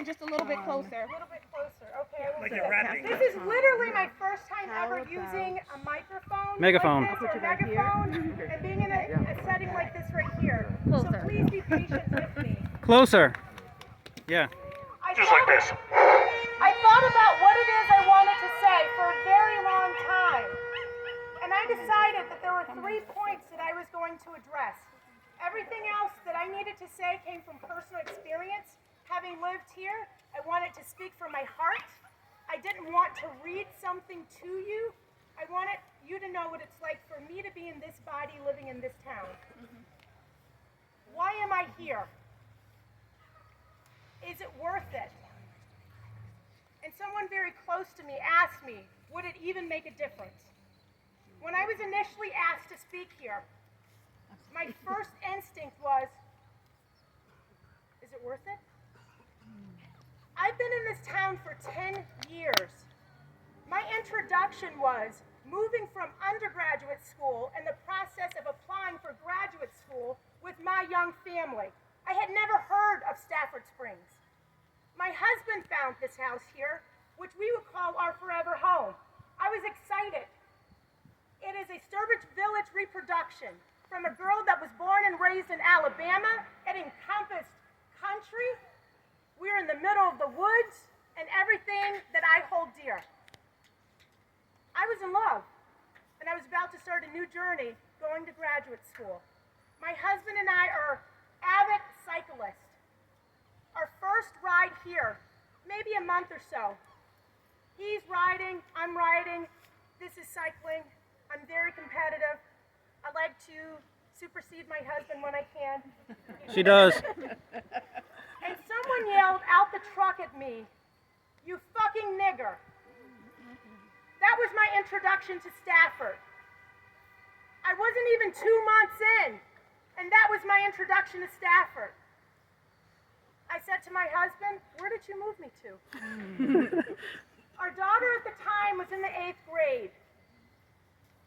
in just a little bit closer. A little bit closer. Okay. Like you're rapping. This is literally my first time ever using a microphone. Megaphone. Like this, or megaphone, and being in a setting like this right here. Closer. So please be patient with me. Closer. Yeah. Just like this. I thought about what it is I wanted to say for a very long time. And I decided that there were 3 points that I was going to address. Everything else that I needed to say came from personal experience. Having lived here, I wanted to speak from my heart. I didn't want to read something to you. I wanted you to know what it's like for me to be in this body living in this town. Why am I here? Is it worth it? And someone very close to me asked me, would it even make a difference? When I was initially asked to speak here, my first instinct was, is it worth it? I've been in this town for 10 years. My introduction was moving from undergraduate school and the process of applying for graduate school with my young family. I had never heard of Stafford Springs. My husband found this house here, which we would call our forever home. I was excited. It is a Sturbridge Village reproduction from a girl that was born and raised in Alabama. It encompassed country. We're in the middle of the woods and everything that I hold dear. I was in love, and I was about to start a new journey going to graduate school. My husband and I are avid cyclists. Our first ride here, maybe a month or so. He's riding, I'm riding, this is cycling. I'm very competitive. I like to supersede my husband when I can. She does. And someone yelled out the truck at me, "You fucking nigger." That was my introduction to Stafford. I wasn't even 2 months in, and that was my introduction to Stafford. I said to my husband, where did you move me to? Our daughter at the time was in the 8th grade.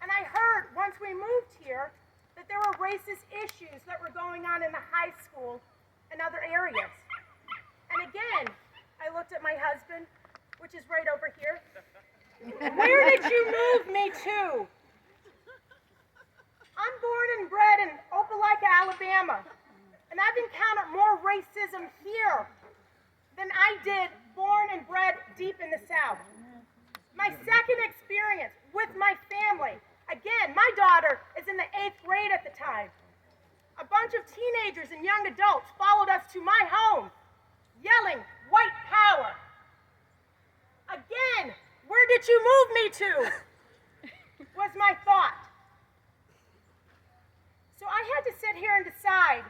And I heard once we moved here that there were racist issues that were going on in the high school and other areas. And again, I looked at my husband, which is right over here. Where did you move me to? I'm born and bred in Opelika, Alabama. And I've encountered more racism here than I did born and bred deep in the South. My second experience with my family, again, my daughter is in the 8th grade at the time. A bunch of teenagers and young adults followed us to my home, yelling, "White power." Again, where did you move me to? Was my thought. So I had to sit here and decide,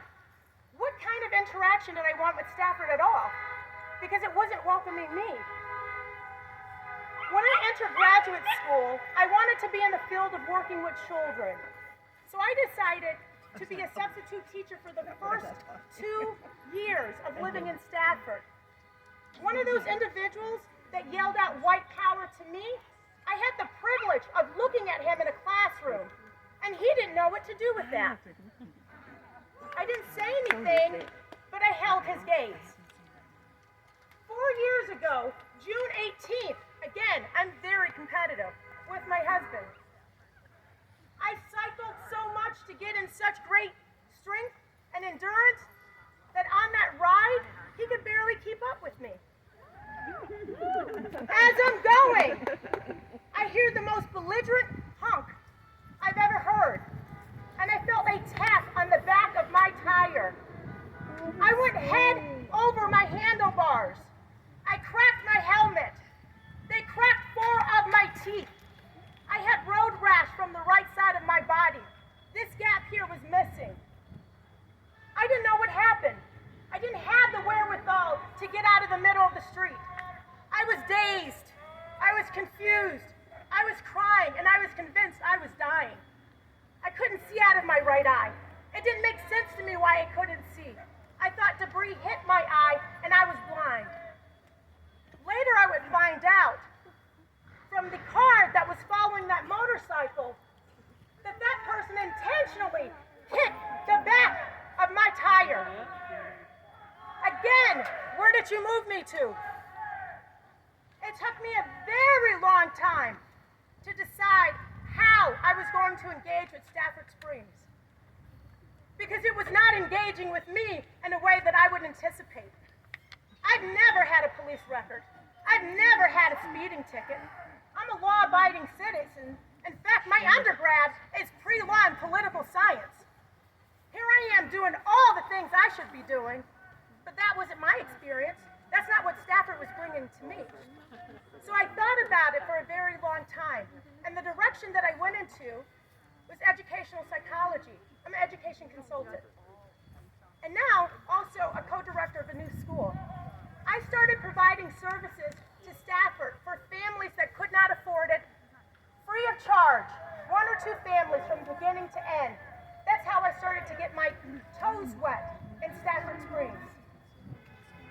what kind of interaction did I want with Stafford at all? Because it wasn't welcoming me. When I entered graduate school, I wanted to be in the field of working with children. So I decided to be a substitute teacher for the first 2 years of living in Stafford. One of those individuals that yelled out "white power" to me, I had the privilege of looking at him in a classroom, and he didn't know what to do with that. I didn't say anything, but I held his gaze. 4 years ago, June 18th, again, I'm very competitive with my husband. I cycled so much to get in such great strength and endurance that on that ride, he could barely keep up with me. As I'm going, I hear the most belligerent honk I've ever heard, and I felt a tap on the back of my tire. I went head over my handlebars. I cracked my helmet. They cracked 4 of my teeth. I had road rash from the right side of my body. This gap here was missing. I didn't know what happened. I didn't have the wherewithal to get out of the middle of the street. I was dazed. I was confused. I was crying, and I was convinced I was dying. I couldn't see out of my right eye. It didn't make sense to me why I couldn't see. I thought debris hit my eye, and I was blind. Later, I would find out from the car that was following that motorcycle that that person intentionally hit the back of my tire. Again, where that you moved me to. It took me a very long time to decide how I was going to engage with Stafford Springs. Because it was not engaging with me in a way that I would anticipate. I've never had a police record. I've never had a speeding ticket. I'm a law-abiding citizen. In fact, my undergrad is pre-law and political science. Here I am doing all the things I should be doing, but that wasn't my experience. That's not what Stafford was bringing to me. So I thought about it for a very long time, and the direction that I went into was educational psychology. I'm an education consultant. And now, also a co-director of a new school. I started providing services to Stafford for families that could not afford it, free of charge, 1 or 2 families from beginning to end. That's how I started to get my toes wet in Stafford Springs.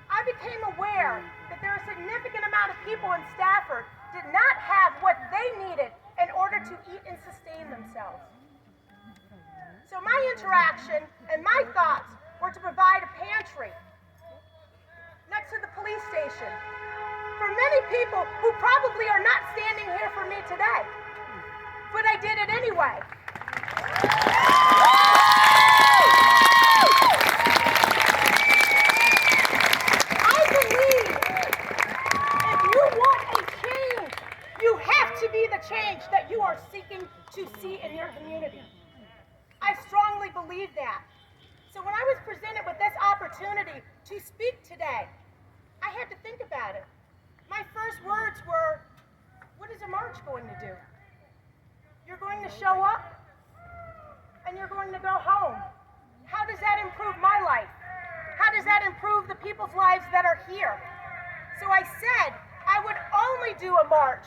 I became aware that there are a significant amount of people in Stafford did not have what they needed in order to eat and sustain themselves. So my interaction and my thoughts were to provide a pantry next to the police station for many people who probably are not standing here for me today. But I did it anyway. I believe if you want a change, you have to be the change that you are seeking to see in your community. I strongly believe that. So when I was presented with this opportunity to speak today, I had to think about it. My first words were, what is a march going to do? You're going to show up and you're going to go home. How does that improve my life? How does that improve the people's lives that are here? So I said I would only do a march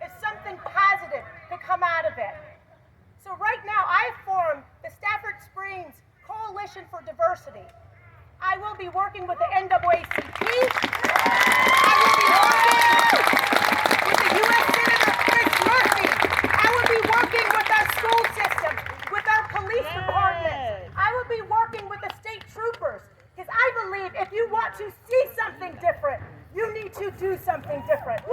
if something positive could come out of it. So right now I formed the Stafford Springs Coalition for Diversity. I will be working with the NAACP. I will be working with the U.S. Senator Chris Murphy. I will be working with our school system, with our police department. I will be working with the state troopers. Because I believe if you want to see something different, you need to do something different.